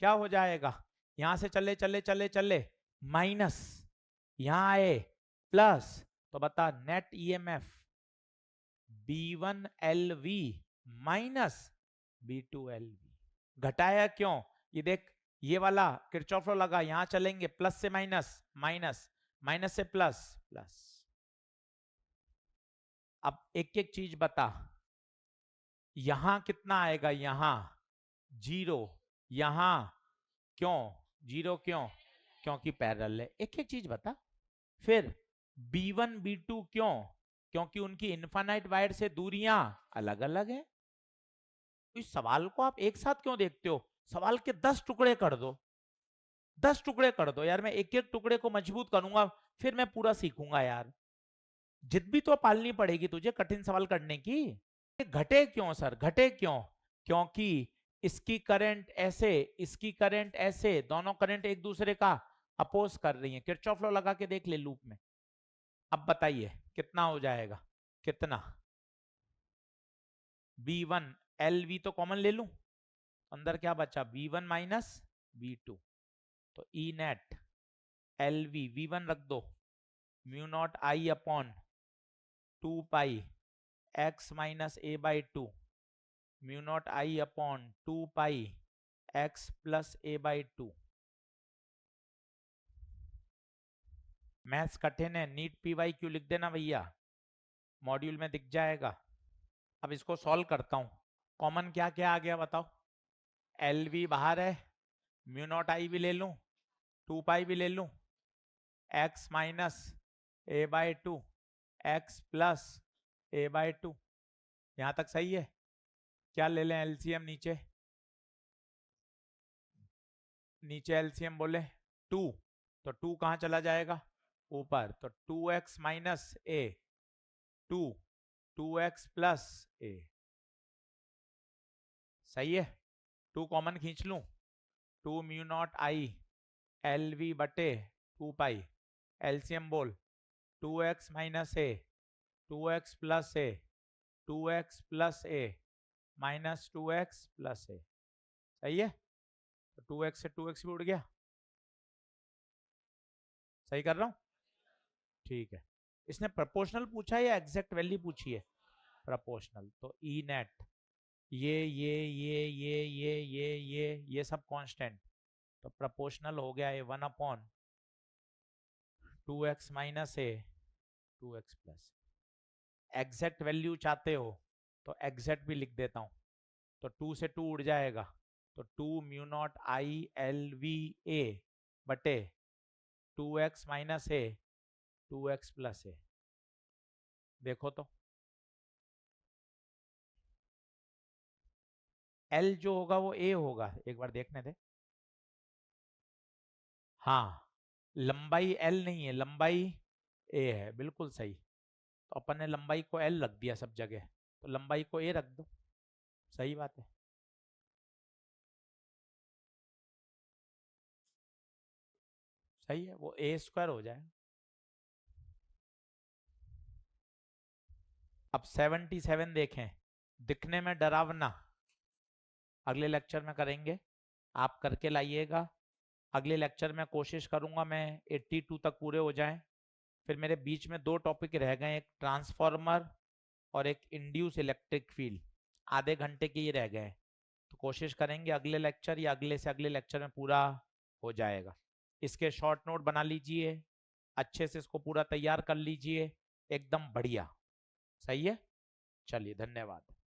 क्या हो जाएगा? यहां से चले चले चले चले माइनस, यहां आए प्लस, तो बता net EMF B1LV minus B2LV। घटाया क्यों? ये देख, ये वाला किरचॉफ लॉ लगा, यहां चलेंगे प्लस से माइनस, माइनस, माइनस से प्लस, प्लस। अब एक एक चीज बता, यहां कितना आएगा? यहां 0, यहां क्यों 0? क्यों? क्योंकि पैरेलल है। एक एक चीज बता। फिर B1 B2 क्यों? क्योंकि उनकी इनफाइनाइट वायर से दूरियां अलग अलग है। इस सवाल को आप एक साथ क्यों देखते हो? सवाल के 10 टुकड़े कर दो, 10 टुकड़े कर दो यार, मैं एक एक टुकड़े को मजबूत करूंगा, फिर मैं पूरा सीखूंगा यार। जिद भी तो पालनी पड़ेगी तुझे कठिन सवाल करने की। घटे क्यों सर? घटे क्यों? क्योंकि इसकी करंट ऐसे, इसकी करंट ऐसे, दोनों करंट एक दूसरे का अपोज कर रही हैं। किरचॉफ लॉ लगा के देख ले लूप में। अब बताइए कितना हो जाएगा? कितना? B1 LV तो कॉमन ले लूं, अंदर क्या बचा? B1 माइनस B2, तो E नेट LV V1 रख दो, mu not I upon 2 pi x minus a/2, mu not I upon 2 pi x plus a/2। Maths कठिन है, नीट PYQ लिख देना भैया, मॉड्यूल में दिख जाएगा। अब इसको सॉल्व करता हूं। कॉमन क्या क्या आ गया बताओ? LV बाहर है, म्यू नॉट आई भी ले लूं, 2 पाई भी ले लूं, x minus a/2, x plus a/2। यहां तक सही है? क्या ले लें एलसीएम? नीचे नीचे एलसीएम बोले 2, तो 2 कहां चला जाएगा? ऊपर, तो 2x minus a, 2, 2x plus a। सही है? 2 कॉमन खींच लूं, 2 mu not I L V बटे 2 पाई, एलसीएम बोल, 2x माइनस ए, 2x प्लस ए, 2x प्लस ए माइनस 2x प्लस ए, सही है। तो 2x से 2x भी उड़ गया, सही कर रहा हूं, ठीक है। इसने प्रोपोर्शनल पूछा है या एग्जैक्ट वैल्यू पूछी है? प्रोपोर्शनल। तो ई नेट ये सब कांस्टेंट, तो प्रोपोर्शनल हो गया ये 1 अपॉन 2x माइनस ए 2x प्लस। एग्जैक्ट वैल्यू चाहते हो तो एग्जैक्ट भी लिख देता हूं, तो 2 से 2 उड़ जाएगा, तो 2 mu not I L V A बटे 2x माइनस ए 2x प्लस ए। देखो तो L जो होगा वो A होगा, एक बार देखने दे। हाँ, लंबाई L नहीं है, लंबाई A है, बिल्कुल सही। तो अपन ने लंबाई को L रख दिया सब जगह, तो लंबाई को A रख दो, सही बात है। सही है, वो A स्क्वायर हो जाए। अब 77 देखें, दिखने में डरावना, अगले लेक्चर में करेंगे, आप करके लाइएगा। अगले लेक्चर में कोशिश करूंगा मैं 82 तक पूरे हो जाएं। फिर मेरे बीच में 2 टॉपिक रह गए, एक ट्रांसफॉर्मर और एक इंड्यूस इलेक्ट्रिक फील्ड, आधे घंटे के ही रह गए। तो कोशिश करेंगे अगले लेक्चर या अगले से अगले लेक्चर में पूरा हो जाएगा। इसके शॉर्ट नोट बना लीजिए, अच्छे से इसको पूरा तैयार कर लीजिए, एकदम बढ़िया। सही है, चलिए धन्यवाद।